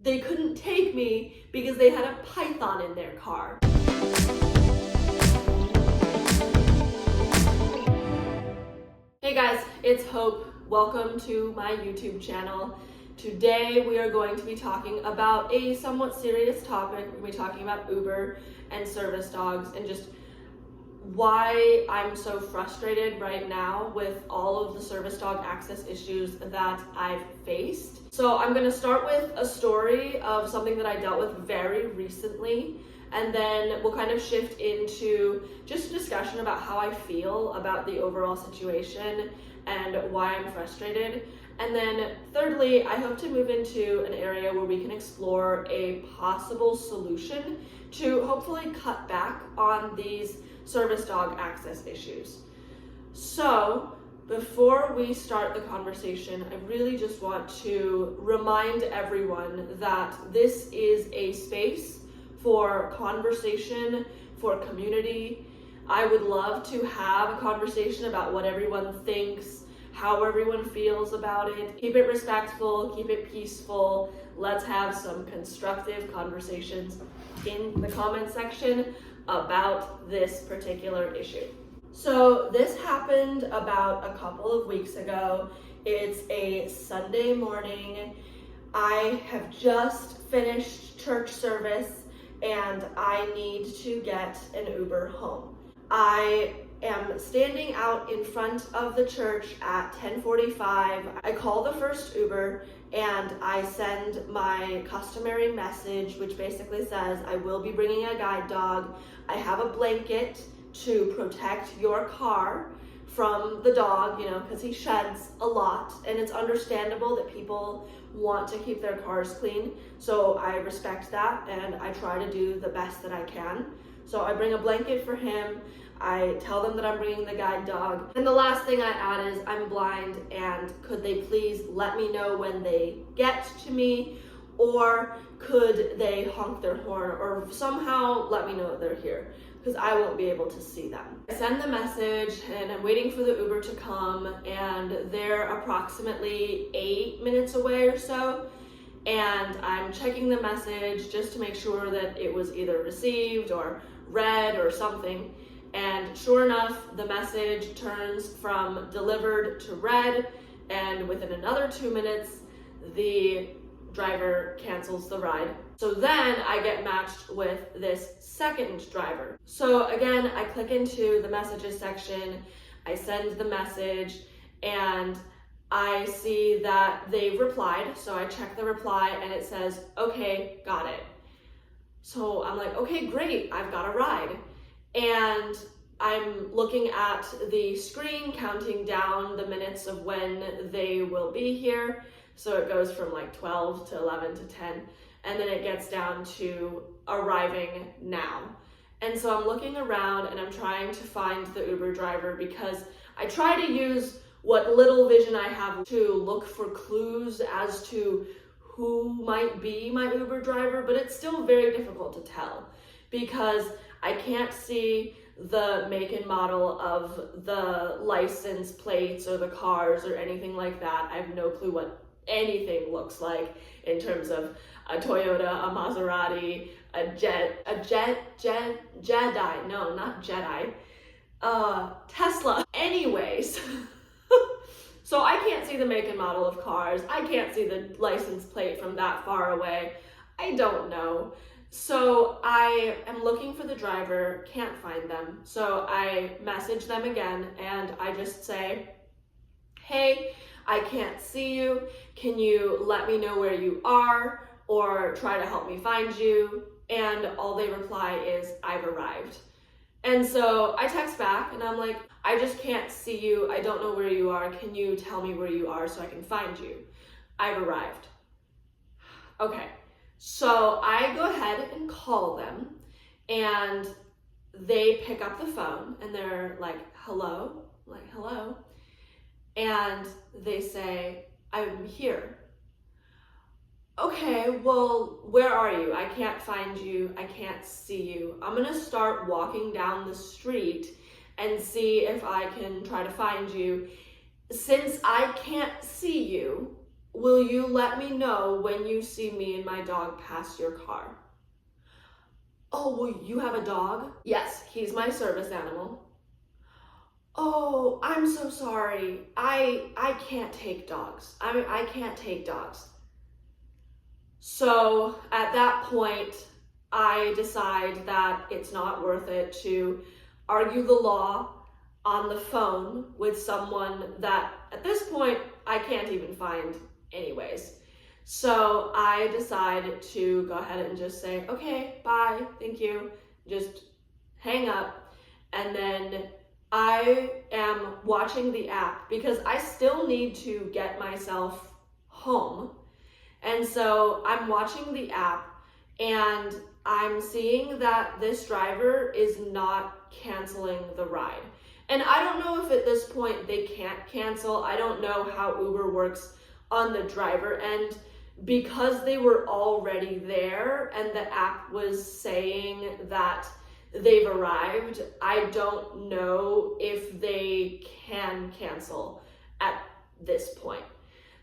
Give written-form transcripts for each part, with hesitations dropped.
They couldn't take me because they had a python in their car. Hey guys, it's Hope. Welcome to my YouTube channel. Today we are going to be talking about a somewhat serious topic. We're going to be talking about Uber and service dogs and just why I'm so frustrated right now with all of the service dog access issues that I've faced. So I'm going to start with a story of something that I dealt with very recently, and then we'll kind of shift into just a discussion about how I feel about the overall situation and why I'm frustrated. And then thirdly, I hope to move into an area where we can explore a possible solution to hopefully cut back on these service dog access issues. So before we start the conversation, I really just want to remind everyone that this is a space for conversation, for community. I would love to have a conversation about what everyone thinks, how everyone feels about it. Keep it respectful, keep it peaceful. Let's have some constructive conversations in the comment section about this particular issue. So this happened about a couple of weeks ago. It's a Sunday morning. I have just finished church service and I need to get an Uber home. I am standing out in front of the church at 10:45. I call the first Uber and I send my customary message, which basically says, I will be bringing a guide dog. I have a blanket to protect your car from the dog, because he sheds a lot, and it's understandable that people want to keep their cars clean. So I respect that and I try to do the best that I can. So I bring a blanket for him. I tell them that I'm bringing the guide dog. And the last thing I add is I'm blind and could they please let me know when they get to me, or could they honk their horn or somehow let me know that they're here, because I won't be able to see them. I send the message and I'm waiting for the Uber to come, and they're approximately 8 minutes away or so. And I'm checking the message just to make sure that it was either received or read or something. And sure enough, the message turns from delivered to read, and within another 2 minutes, the driver cancels the ride. So then I get matched with this second driver. So again, I click into the messages section, I send the message, and I see that they've replied. So I check the reply and it says, okay, got it. So I'm like, okay, great, I've got a ride. And I'm looking at the screen, counting down the minutes of when they will be here. So it goes from like 12 to 11 to 10, and then it gets down to arriving now. And so I'm looking around and I'm trying to find the Uber driver, because I try to use what little vision I have to look for clues as to who might be my Uber driver, but it's still very difficult to tell because I can't see the make and model of the license plates or the cars or anything like that. I have no clue what anything looks like in terms of a Toyota, a Maserati, a Jedi, no, not Jedi, Tesla. Anyways, so I can't see the make and model of cars. I can't see the license plate from that far away. I don't know. So I am looking for the driver, can't find them. So I message them again and I just say, hey, I can't see you. Can you let me know where you are or try to help me find you? And all they reply is, I've arrived. And so I text back and I'm like, I just can't see you. I don't know where you are. Can you tell me where you are so I can find you? I've arrived. Okay. So I go ahead and call them and they pick up the phone and they're like, hello? I'm like, hello? And they say, I'm here. Okay, well, where are you? I can't find you. I can't see you. I'm gonna start walking down the street and see if I can try to find you. Since I can't see you, will you let me know when you see me and my dog pass your car? Oh, well, you have a dog? Yes, he's my service animal. Oh, I'm so sorry. I can't take dogs. I can't take dogs. So at that point, I decide that it's not worth it to argue the law on the phone with someone that at this point I can't even find anyways. So I decide to go ahead and just say, okay, bye, thank you, just hang up. And then I am watching the app because I still need to get myself home. And so I'm watching the app and I'm seeing that this driver is not canceling the ride. And I don't know if at this point they can't cancel. I don't know how Uber works on the driver end. Because they were already there and the app was saying that they've arrived, I don't know if they can cancel at this point.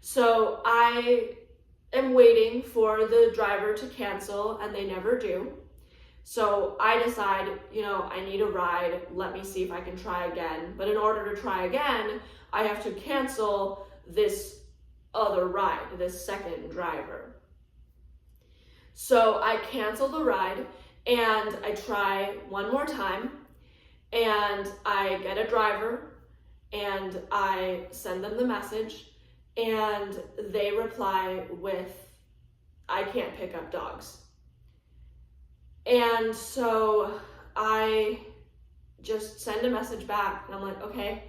So I am waiting for the driver to cancel and they never do. So I decide, I need a ride. Let me see if I can try again. But in order to try again, I have to cancel this other ride, this second driver. So I cancel the ride and I try one more time and I get a driver and I send them the message and they reply with, I can't pick up dogs. And so I just send a message back and I'm like, okay,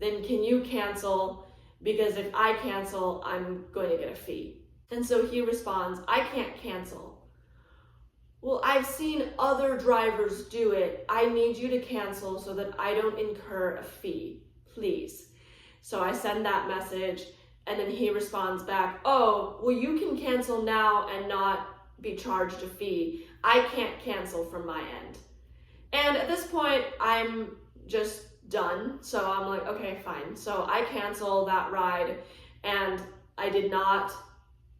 then can you cancel? Because if I cancel, I'm going to get a fee. And so he responds, I can't cancel. Well, I've seen other drivers do it. I need you to cancel so that I don't incur a fee, please. So I send that message and then he responds back, oh, well, you can cancel now and not be charged a fee. I can't cancel from my end. And at this point, I'm just done. So I'm like, okay, fine. So I cancel that ride and I did not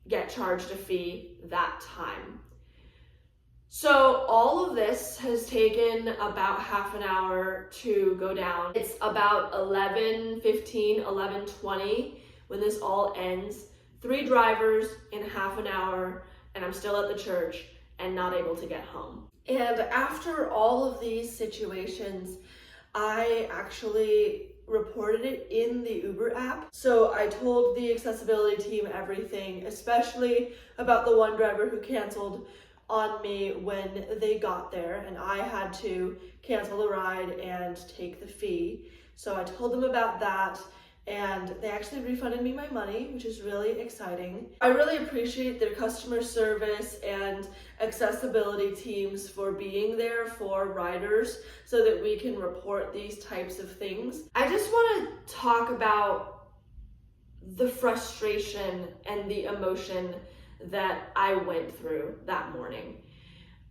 get charged a fee that time. So all of this has taken about half an hour to go down. It's about 11:15, 11:20 when this all ends. 3 drivers in half an hour and I'm still at the church and not able to get home. And after all of these situations, I actually reported it in the Uber app. So I told the accessibility team everything, especially about the one driver who canceled on me when they got there and I had to cancel the ride and take the fee. So I told them about that and they actually refunded me my money, which is really exciting. I really appreciate their customer service and accessibility teams for being there for riders so that we can report these types of things. I just want to talk about the frustration and the emotion that I went through that morning.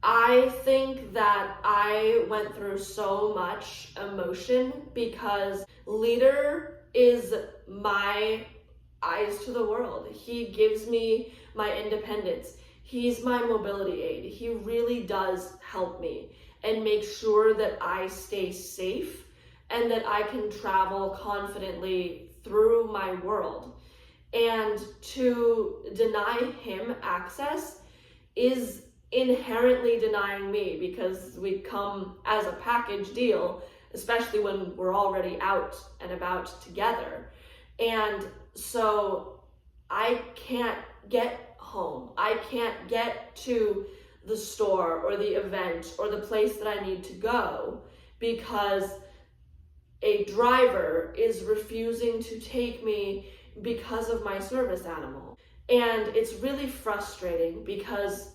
I think that I went through so much emotion because Leader is my eyes to the world. He gives me my independence. He's my mobility aid. He really does help me and make sure that I stay safe and that I can travel confidently through my world. And to deny him access is inherently denying me because we come as a package deal, especially when we're already out and about together. And so I can't get home. I can't get to the store or the event or the place that I need to go because a driver is refusing to take me because of my service animal. And it's really frustrating because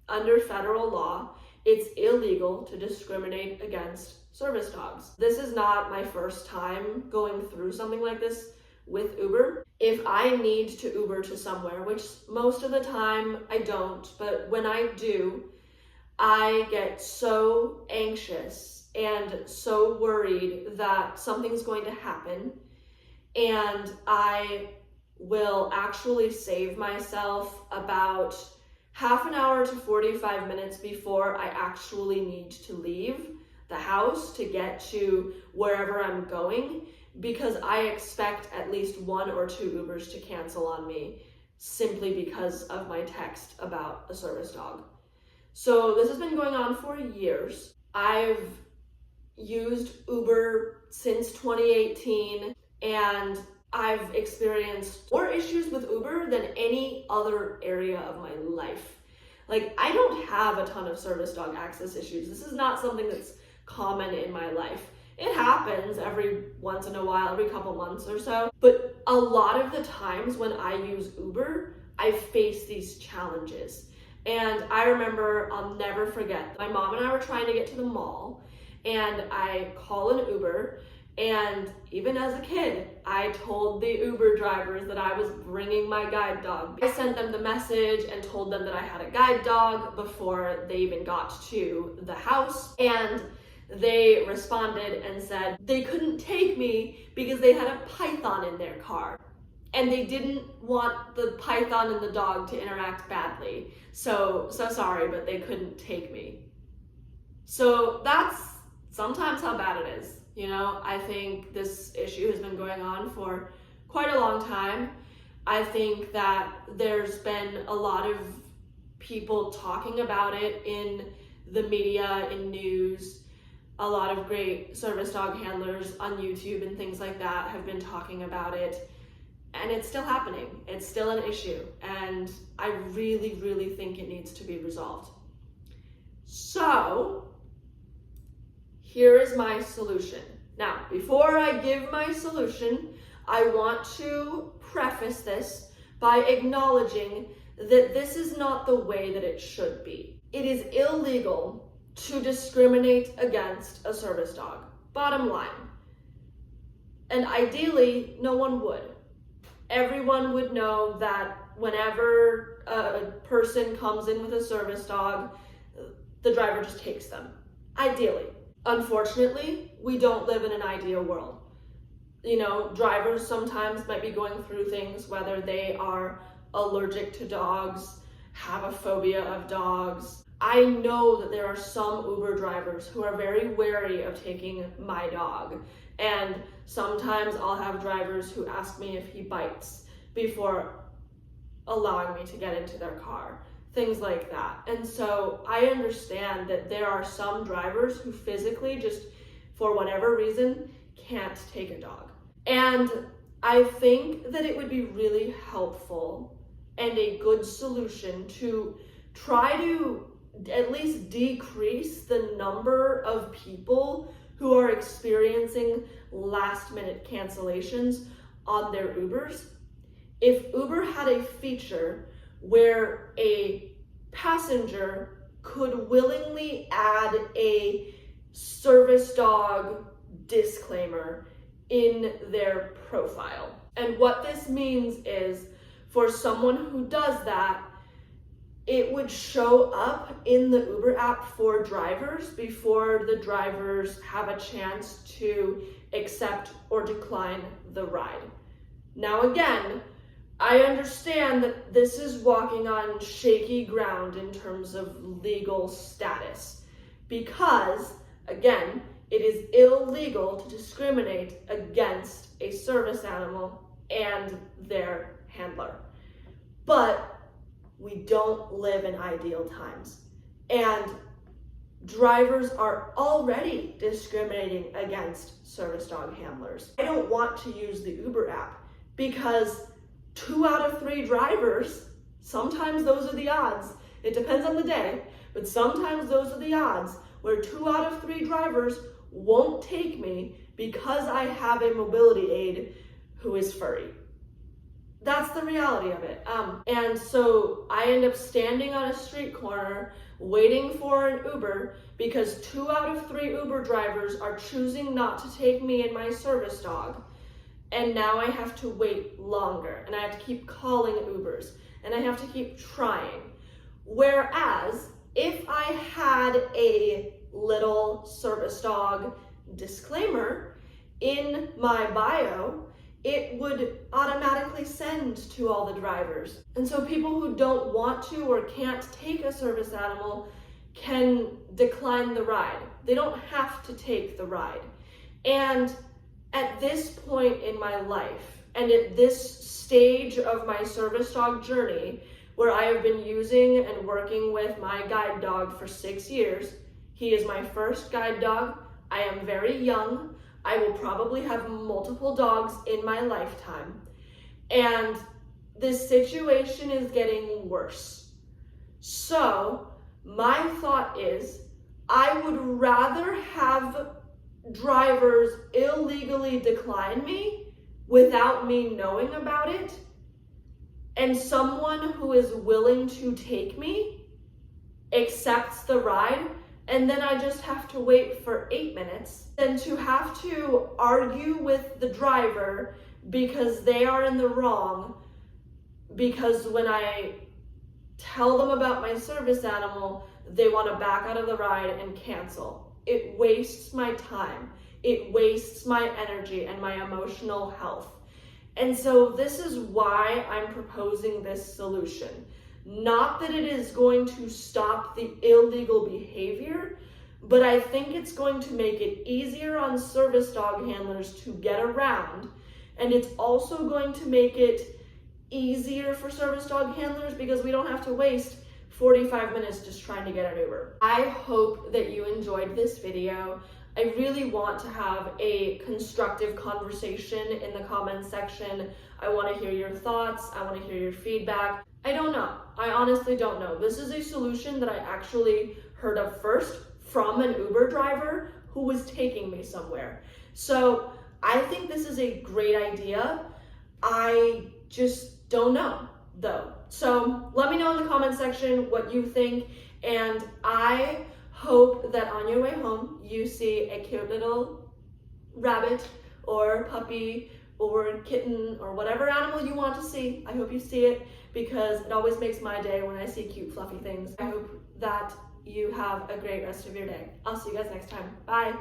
under federal law, it's illegal to discriminate against service dogs. This is not my first time going through something like this with Uber. If I need to Uber to somewhere, which most of the time I don't, but when I do, I get so anxious and so worried that something's going to happen. And I will actually save myself about half an hour to 45 minutes before I actually need to leave the house to get to wherever I'm going, because I expect at least 1 or 2 Ubers to cancel on me simply because of my text about a service dog. So this has been going on for years. I've used Uber since 2018, and I've experienced more issues with Uber than any other area of my life. Like, I don't have a ton of service dog access issues. This is not something that's common in my life. It happens every once in a while, every couple months or so. But a lot of the times when I use Uber, I face these challenges. And I remember, I'll never forget, my mom and I were trying to get to the mall, and I call an Uber, and even as a kid, I told the Uber drivers that I was bringing my guide dog. I sent them the message and told them that I had a guide dog before they even got to the house, and they responded and said they couldn't take me because they had a python in their car. And they didn't want the python and the dog to interact badly. So sorry, but they couldn't take me. So that's sometimes how bad it is. You know, I think this issue has been going on for quite a long time. I think that there's been a lot of people talking about it in the media, in news. A lot of great service dog handlers on YouTube and things like that have been talking about it. And it's still happening. It's still an issue. And I really, really think it needs to be resolved. So, here is my solution. Now, before I give my solution, I want to preface this by acknowledging that this is not the way that it should be. It is illegal to discriminate against a service dog. Bottom line. And ideally, no one would. Everyone would know that whenever a person comes in with a service dog, the driver just takes them. Ideally. Unfortunately, we don't live in an ideal world. You know, drivers sometimes might be going through things, whether they are allergic to dogs, have a phobia of dogs. I know that there are some Uber drivers who are very wary of taking my dog. And sometimes I'll have drivers who ask me if he bites before allowing me to get into their car, things like that. And so I understand that there are some drivers who physically just, for whatever reason, can't take a dog. And I think that it would be really helpful and a good solution to try to at least decrease the number of people who are experiencing last-minute cancellations on their Ubers. If Uber had a feature where a passenger could willingly add a service dog disclaimer in their profile. And what this means is, for someone who does that, it would show up in the Uber app for drivers before the drivers have a chance to accept or decline the ride. Now again, I understand that this is walking on shaky ground in terms of legal status, because, again, it is illegal to discriminate against a service animal and their handler. But we don't live in ideal times, and drivers are already discriminating against service dog handlers. I don't want to use the Uber app because 2 out of 3 drivers, sometimes those are the odds, it depends on the day, but sometimes those are the odds where 2 out of 3 drivers won't take me because I have a mobility aid who is furry. That's the reality of it. And so I end up standing on a street corner waiting for an Uber because 2 out of 3 Uber drivers are choosing not to take me and my service dog. And now I have to wait longer, and I have to keep calling Ubers, and I have to keep trying. Whereas if I had a little service dog disclaimer in my bio, it would automatically send to all the drivers. And so people who don't want to or can't take a service animal can decline the ride. They don't have to take the ride. And at this point in my life, and at this stage of my service dog journey, where I have been using and working with my guide dog for 6 years, he is my first guide dog. I am very young. I will probably have multiple dogs in my lifetime. And this situation is getting worse. So my thought is, I would rather have drivers illegally decline me without me knowing about it, and someone who is willing to take me accepts the ride, and then I just have to wait for 8 minutes, than to have to argue with the driver because they are in the wrong, because when I tell them about my service animal, they want to back out of the ride and cancel. It wastes my time. It wastes my energy and my emotional health. And so this is why I'm proposing this solution. Not that it is going to stop the illegal behavior, but I think it's going to make it easier on service dog handlers to get around. And it's also going to make it easier for service dog handlers because we don't have to waste 45 minutes just trying to get an Uber. I hope that you enjoyed this video. I really want to have a constructive conversation in the comments section. I want to hear your thoughts. I want to hear your feedback. I don't know. I honestly don't know. This is a solution that I actually heard of first from an Uber driver who was taking me somewhere. So I think this is a great idea. I just don't know though. So let me know in the comment section what you think, and I hope that on your way home you see a cute little rabbit or puppy or kitten or whatever animal you want to see. I hope you see it because it always makes my day when I see cute fluffy things. I hope that you have a great rest of your day. I'll see you guys next time. Bye.